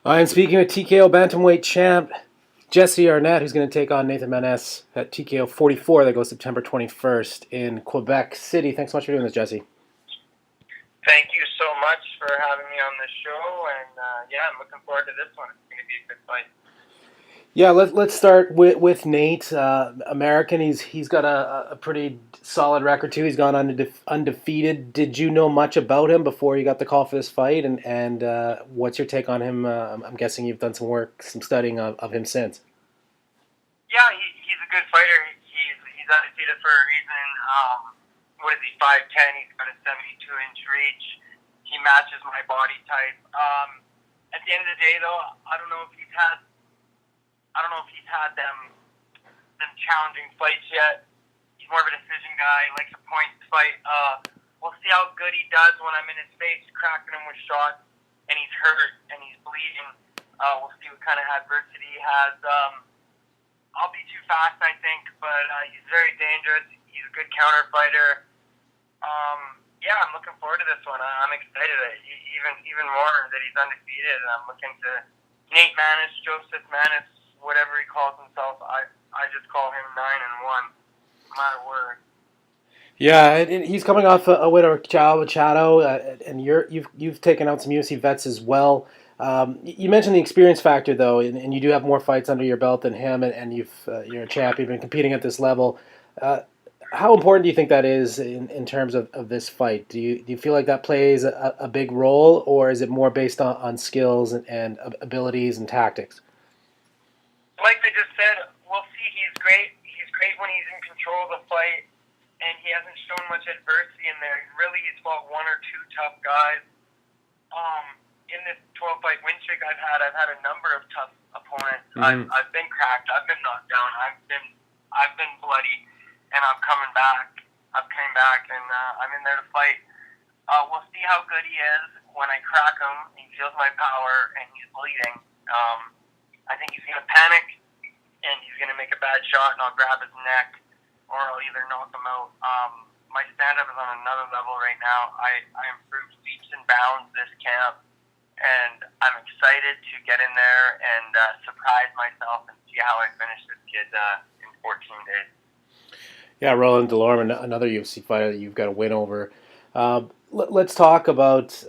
I'm speaking with TKO bantamweight champ Jesse Arnett, who's going to take on Nathan Maness at TKO 44 that goes September 21st in Quebec City. Thanks so much for doing this, Jesse. Thank you so much for having me on the show, and I'm looking forward to this one. It's going to be a good fight. Yeah, let's start with Nate. American, he's got a pretty solid record too. He's gone undefeated. Did you know much about him before you got the call for this fight? And what's your take on him? I'm guessing you've done some work, some studying of him since. Yeah, he's a good fighter. He's undefeated for a reason. What is he? 5'10". He's got a 72-inch reach. He matches my body type. At the end of the day, though, I don't know if he's had them challenging fights yet. He's more of a decision guy. He likes a points fight. We'll see how good he does when I'm in his face, cracking him with shots, and he's hurt and he's bleeding. We'll see what kind of adversity he has. I'll be too fast, I think, but he's very dangerous. He's a good counter fighter. I'm looking forward to this one. I'm excited, even more that he's undefeated. And I'm looking to Nate Maness, Joseph Maness, whatever he calls himself. I just call him 9-1, no matter where. Yeah, and he's coming off a win over Machado, and you've taken out some UFC vets as well. You mentioned the experience factor, though, and you do have more fights under your belt than him, and you're a champ. You've been competing at this level. How important do you think that is in terms of this fight? Do you feel like that plays a big role, or is it more based on skills and abilities and tactics? Like I just said, we'll see. He's great. He's great when he's in control of the fight, and he hasn't shown much adversity in there. He's fought one or two tough guys. In this 12-fight win streak I've had a number of tough opponents. Mm-hmm. I've been cracked. I've been knocked down. I've been bloody, and I'm coming back. I've came back, and I'm in there to fight. We'll see how good he is when I crack him. He feels my power, and he's bleeding. I think he's going to panic, and he's going to make a bad shot, and I'll grab his neck, or I'll either knock him out. My stand-up is on another level right now. I improved leaps and bounds this camp, and I'm excited to get in there and surprise myself and see how I finish this kid in 14 days. Yeah, Roland Delorme, another UFC fighter that you've got a win over. Let's talk about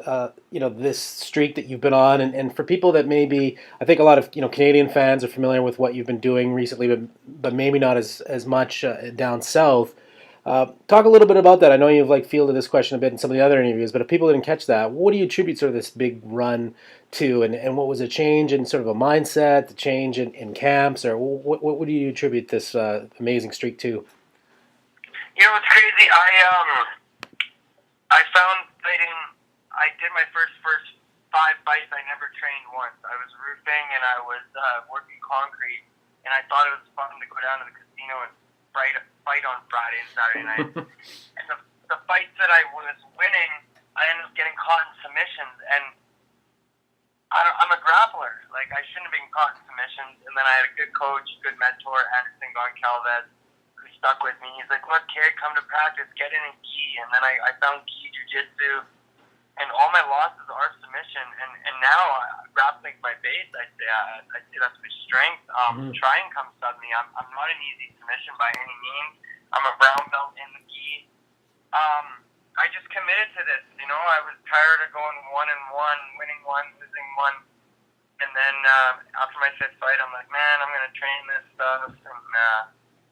this streak that you've been on, and for people that maybe, I think a lot of Canadian fans are familiar with what you've been doing recently, but maybe not as much down south. Talk a little bit about that. I know you've fielded this question a bit in some of the other interviews, but if people didn't catch that, what do you attribute sort of this big run to, and what was a change in sort of a mindset, the change in camps, or what do you attribute this amazing streak to? It's crazy. I found fighting. I did my first 5 fights. I never trained once. I was roofing and I was working concrete, and I thought it was fun to go down to the casino and fight on Friday and Saturday night. And the fights that I was winning, I ended up getting caught in submissions, and I'm a grappler. I shouldn't have been caught in submissions. And then I had a good coach, good mentor, Anderson Goncalves, who stuck with me. He's like, "Look, kid, come to practice, get in gi." And then I found gi jiu-jitsu, and all my losses are submission. And now grappling's my base. I say that's my strength. Try and come sub me. I'm not an easy submission by any means. I'm a brown belt in the gi. I just committed to this. I was tired of going 1-1, winning one, losing one. And then after my 5th fight, I'm like, man, I'm going to train this stuff. And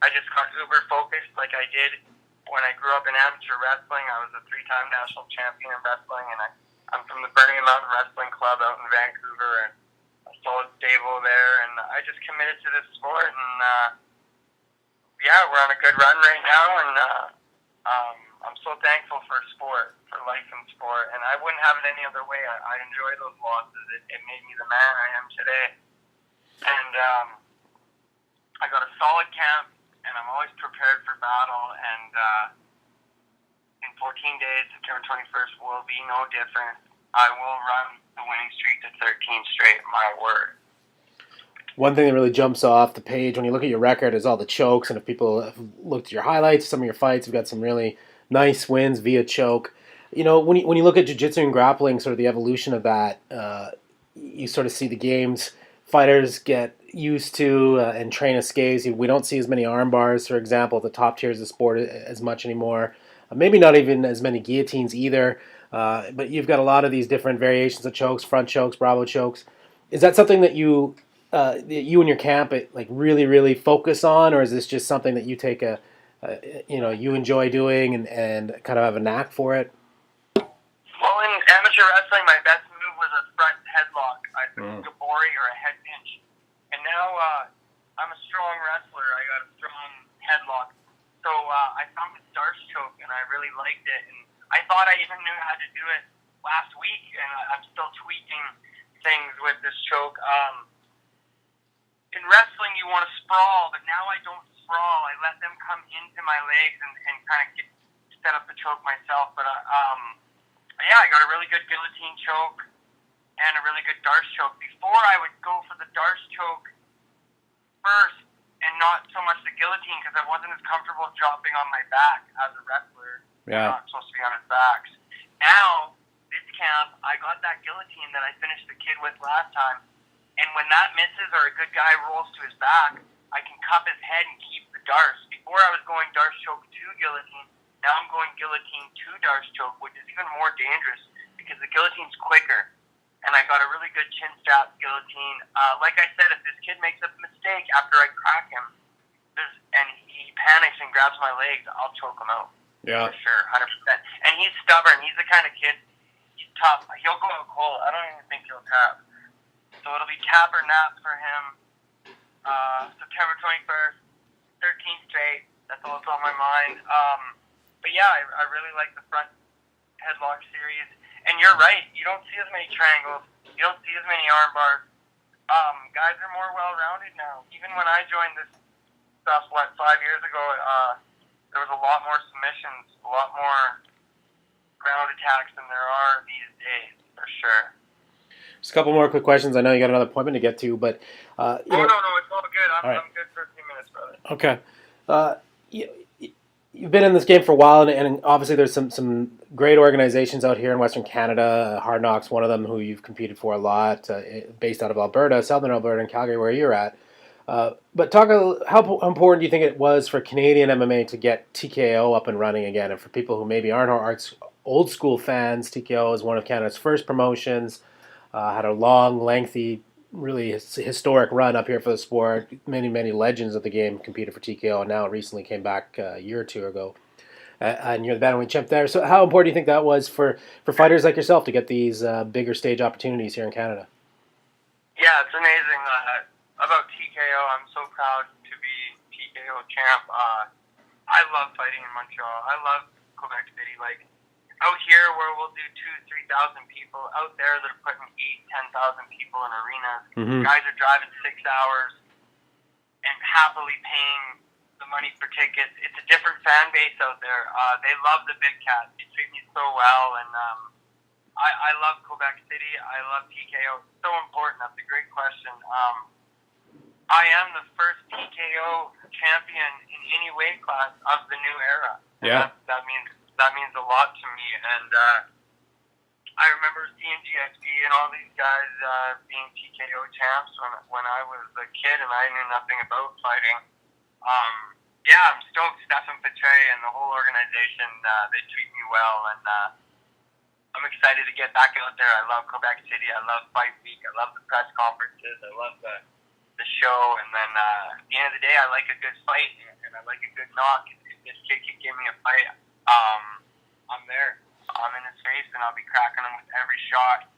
I just got uber focused like I did when I grew up in amateur wrestling. I was a 3-time national champion in wrestling, and I'm from the Burning Mountain Wrestling Club out in Vancouver, and a solid stable there. And I just committed to this sport, and we're on a good run right now. And I'm so thankful for sport, for life in sport, and I wouldn't have it any other way. I enjoy those losses. It made me the man I am today. And I got a solid camp, and I'm always prepared for battle. And in 14 days, September 21st will be no different. I will run the winning streak to 13 straight, my word. One thing that really jumps off the page when you look at your record is all the chokes, and if people have looked at your highlights, some of your fights, you've got some really nice wins via choke. When you look at jiu-jitsu and grappling, sort of the evolution of that, you sort of see the games fighters get used to and train as skates. We don't see as many arm bars, for example, at the top tiers of the sport as much anymore. Maybe not even as many guillotines either. But you've got a lot of these different variations of chokes, front chokes, Bravo chokes. Is that something that you and your camp like really focus on, or is this just something that you take you enjoy doing and kind of have a knack for it? Well, in amateur wrestling, my best move was a front headlock, a gabori or a head pinch. And now I'm a strong wrestler. I got a strong headlock. So I found this Darce choke, and I really liked it. And I thought I even knew how to do it last week, and I'm still tweaking things with this choke. In wrestling, you want to sprawl, but now I don't sprawl. I let them come into my legs and kind of set up the choke myself. But yeah, I got a really good guillotine choke and a really good Darce choke. Before, I would go for the Darce choke first and not so much the guillotine because I wasn't as comfortable dropping on my back as a wrestler. Yeah. I'm not supposed to be on his backs. Now, this camp, I got that guillotine that I finished the kid with last time. And when that misses or a good guy rolls to his back, I can cup his head and keep the Darce. Before I was going Darce choke to guillotine. Now I'm going guillotine to Darce choke, which is even more dangerous because the guillotine's quicker. And I got a really good chin strap guillotine. Like I said, if this kid makes a mistake after I crack him and he panics and grabs my legs, I'll choke him out. Yeah. For sure, 100%. And he's stubborn. He's the kind of kid, he's tough. He'll go out cold. I don't even think he'll tap. So it'll be tap or nap for him. September 21st, 13th straight. That's all that's on my mind. But yeah, I really like the front headlock series. And you're right. You don't see as many triangles. You don't see as many arm bars. Guys are more well-rounded now. Even when I joined this stuff, 5 years ago, there was a lot more submissions, a lot more ground attacks than there are these days, for sure. Just a couple more quick questions. I know you got another appointment to get to, but no, it's all good. Right. I'm good for a few minutes, brother. Okay. You've been in this game for a while, and obviously there's some great organizations out here in Western Canada. Hard Knocks, one of them, who you've competed for a lot, based out of Alberta, Southern Alberta, and Calgary, where you're at. But talk how important do you think it was for Canadian MMA to get TKO up and running again? And for people who maybe aren't old school fans, TKO is one of Canada's first promotions. Had a long, lengthy, really historic run up here for the sport. Many legends of the game competed for TKO, and now recently came back a year or two ago. And you're the bantamweight champ there. So how important do you think that was for fighters like yourself to get these bigger stage opportunities here in Canada? Yeah, it's amazing. About TKO, I'm so proud to be TKO champ. I love fighting in Montreal. I love Quebec City. Like, out here where we'll do 2,000-3,000 people, out there they're putting 8,000-10,000 people in arenas. Mm-hmm. Guys are driving 6 hours and happily paying the money for tickets. It's a different fan base out there. They love the big cats. They treat me so well, and I love Quebec City. I love TKO. It's so important. That's a great question. I am the first TKO champion in any weight class of the new era. Yeah. That means a lot to me, and I remember seeing GXP and all these guys being TKO champs when I was a kid and I knew nothing about fighting. Yeah, I'm stoked. Stefan Petre and the whole organization, they treat me well, and I'm excited to get back out there. I love Quebec City. I love Fight Week. I love the press conferences. I love the show, and then at the end of the day, I like a good fight, and I like a good knock. If this kid can give me a fight, I'm there. I'm in his face, and I'll be cracking him with every shot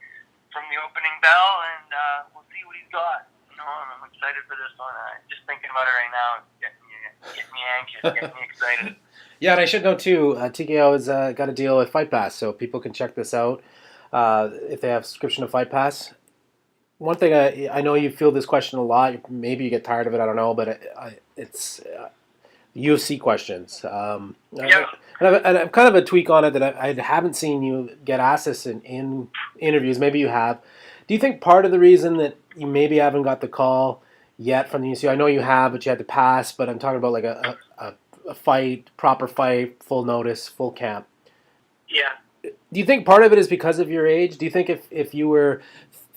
from the opening bell, and we'll see what he's got. You know, I'm excited for this one. Just thinking about it right now is getting me anxious, getting me excited. Yeah, and I should know too, TKO has got a deal with Fight Pass, so people can check this out if they have a subscription to Fight Pass. One thing, I know you feel this question a lot. Maybe you get tired of it, I don't know, but it's UFC questions. Yeah. And I've kind of a tweak on it that I haven't seen you get asked this in interviews. Maybe you have. Do you think part of the reason that you maybe haven't got the call yet from the UFC, I know you have, but you had to pass, but I'm talking about like a fight, proper fight, full notice, full camp. Yeah. Do you think part of it is because of your age? Do you think if you were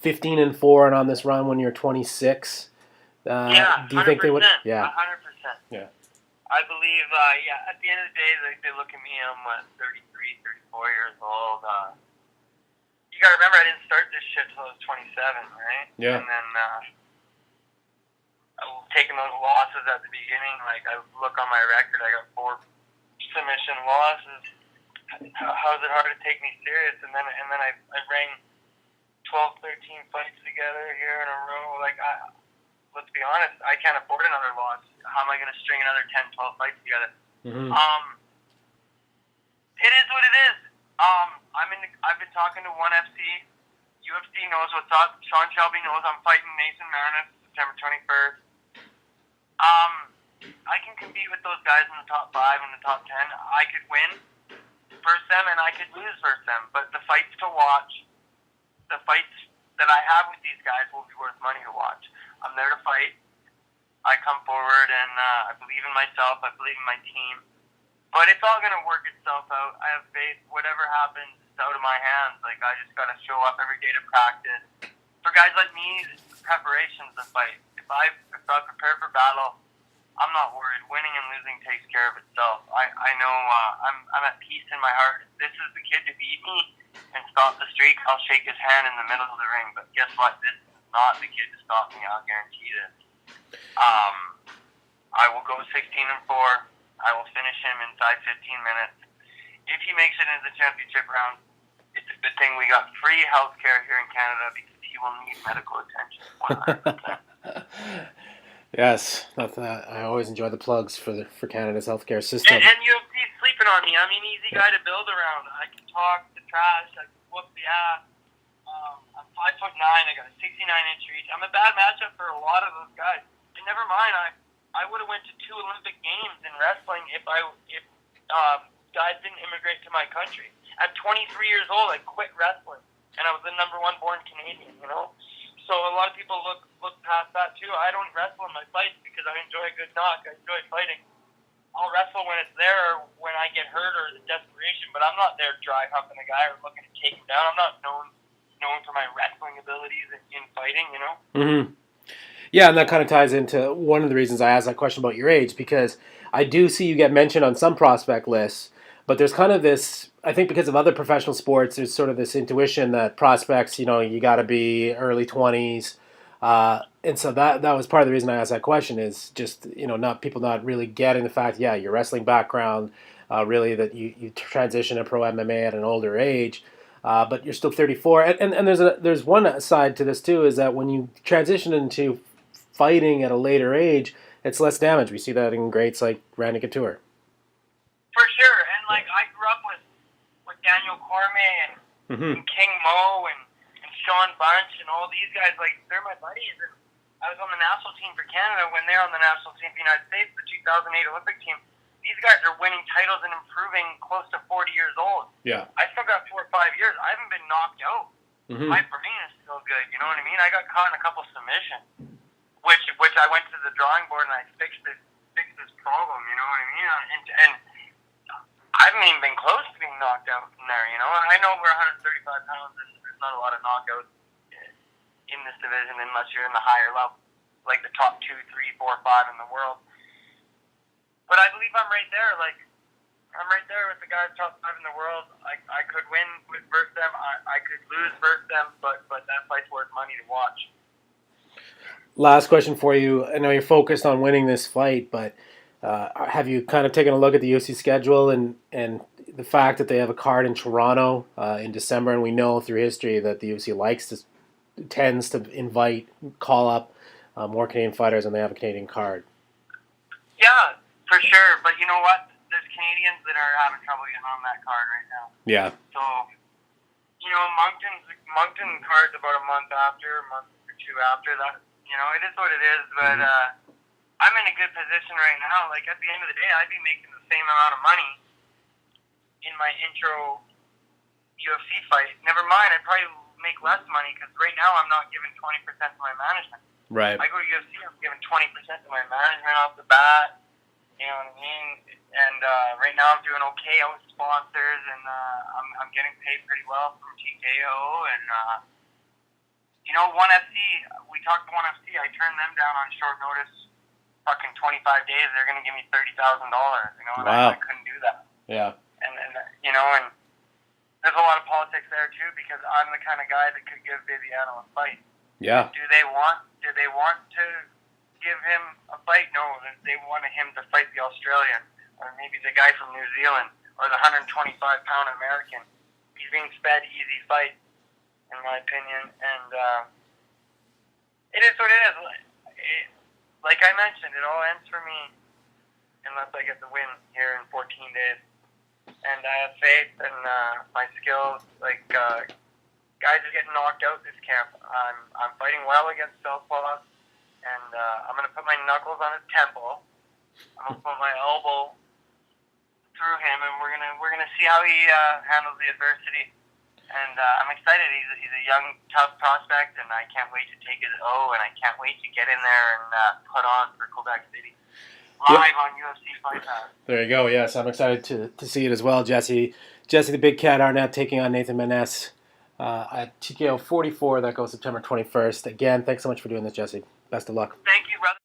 15-4 and on this run when you're 26. Yeah, Do you think they would? 100%. Yeah. 100%. Yeah. I believe, at the end of the day, they look at me, I'm 33, 34 years old. You gotta remember, I didn't start this shit till I was 27, right? Yeah. And then, I was taking those losses at the beginning. Like, I look on my record, I got 4 submission losses. How's it hard to take me serious? And then I rang 12, 13 fights together here in a row. Like, let's be honest, I can't afford another loss. How am I going to string another 10, 12 fights together? Mm-hmm. It is what it is. I've been talking to ONE FC. UFC knows what's up. Sean Shelby knows I'm fighting Nate Maness September 21st. I can compete with those guys in the top 5 and the top 10. I could win versus them and I could lose versus them. But the fights to watch, the fights that I have with these guys will be worth money to watch. I'm there to fight. I come forward and I believe in myself. I believe in my team. But it's all going to work itself out. I have faith. Whatever happens, it's out of my hands. Like, I just got to show up every day to practice. For guys like me, preparation's the fight. If I prepare for battle, I'm not worried. Winning and losing takes care of itself. I know I'm at peace in my heart. If this is the kid to beat me and stop the streak, I'll shake his hand in the middle of the ring. But guess what? This is not the kid to stop me. I'll guarantee this. I will go 16-4. I will finish him inside 15 minutes. If he makes it into the championship round, it's a good thing we got free health care here in Canada because he will need medical attention 100%. Yes, I always enjoy the plugs for Canada's healthcare system. And UFC's sleeping on me. I'm an easy guy to build around. I can talk the trash. I can whoop the ass. I'm 5'9". I got a 69-inch reach. I'm a bad matchup for a lot of those guys. And never mind, I would have went to 2 Olympic Games in wrestling if guys didn't immigrate to my country. At 23 years old, I quit wrestling, and I was the number 1 born Canadian. You know, so a lot of people look past that too. I don't wrestle in my fights because I enjoy a good knock. I enjoy fighting. I'll wrestle when it's there or when I get hurt or the desperation, but I'm not there dry humping a guy or looking to take him down. I'm not known for my wrestling abilities in fighting. You know. Mm-hmm. Yeah, and that kind of ties into one of the reasons I asked that question about your age, because I do see you get mentioned on some prospect lists, but there's kind of this, I think because of other professional sports, there's sort of this intuition that prospects, you got to be early 20s. And so that was part of the reason I asked that question is just, not people not really getting the fact, yeah, your wrestling background, really that you transition to pro MMA at an older age. But you're still 34, and there's one side to this too, is that when you transition into fighting at a later age, it's less damage. We see that in greats like Randy Couture. For sure, and like I grew up with Daniel Cormier and King Mo and Sean Bunch and all these guys. Like, they're my buddies, and I was on the national team for Canada when they're on the national team for the United States, the 2008 Olympic team. These guys are winning titles and improving close to 40 years old. Yeah. I still got 4 or 5 years. I haven't been knocked out. Mm-hmm. My brain is still good. You know what I mean? I got caught in a couple submissions, which I went to the drawing board and I fixed this problem. You know what I mean? And I haven't even been close to being knocked out from there. You know, I know we're 135 pounds and there's not a lot of knockouts in this division unless you're in the higher level, like the top 2, 3, 4, 5 in the world. But I believe I'm right there. Like, I'm right there with the guys top 5 in the world. I could win versus them. I could lose versus them, but that fight's worth money to watch. Last question for you. I know you're focused on winning this fight, but have you kind of taken a look at the UFC schedule and the fact that they have a card in Toronto in December, and we know through history that the UFC tends to call up more Canadian fighters when they have a Canadian card. Yeah, for sure. But you know what? There's Canadians that are having trouble getting on that card right now. Yeah. So, Moncton card's about a month or 2 after that. You know, it is what it is, but I'm in a good position right now. Like, at the end of the day, I'd be making the same amount of money in my intro UFC fight. Never mind, I'd probably make less money because right now I'm not giving 20% to my management. Right. I go to UFC, I'm giving 20% to my management off the bat. You know what I mean? And right now I'm doing okay out with sponsors, and I'm getting paid pretty well from TKO, and ONE FC, we talked to ONE FC. I turned them down on short notice. Fucking 25 days, they're going to give me $30,000. And Wow. I couldn't do that. Yeah. And there's a lot of politics there too, because I'm the kind of guy that could give Viviano a fight. Yeah. Did they want to give him a fight? No, they wanted him to fight the Australian, or maybe the guy from New Zealand, or the 125-pound American. He's being fed easy fights, in my opinion, and it is what it is. Like I mentioned, it all ends for me unless I get the win here in 14 days. And I have faith in my skills. Guys are getting knocked out this camp. I'm fighting well against southpaws, and I'm gonna put my knuckles on his temple. I'm gonna put my elbow through him, and we're gonna see how he handles the adversity. And I'm excited. He's a young, tough prospect, and I can't wait to take his O, and I can't wait to get in there and put on for Quebec City. Live on UFC Fight Pass. There you go. Yes, I'm excited to see it as well, Jesse. Jesse the Big Cat Arnett taking on Nathan Maness at TKO 44. That goes September 21st. Again, thanks so much for doing this, Jesse. Best of luck. Thank you, brother.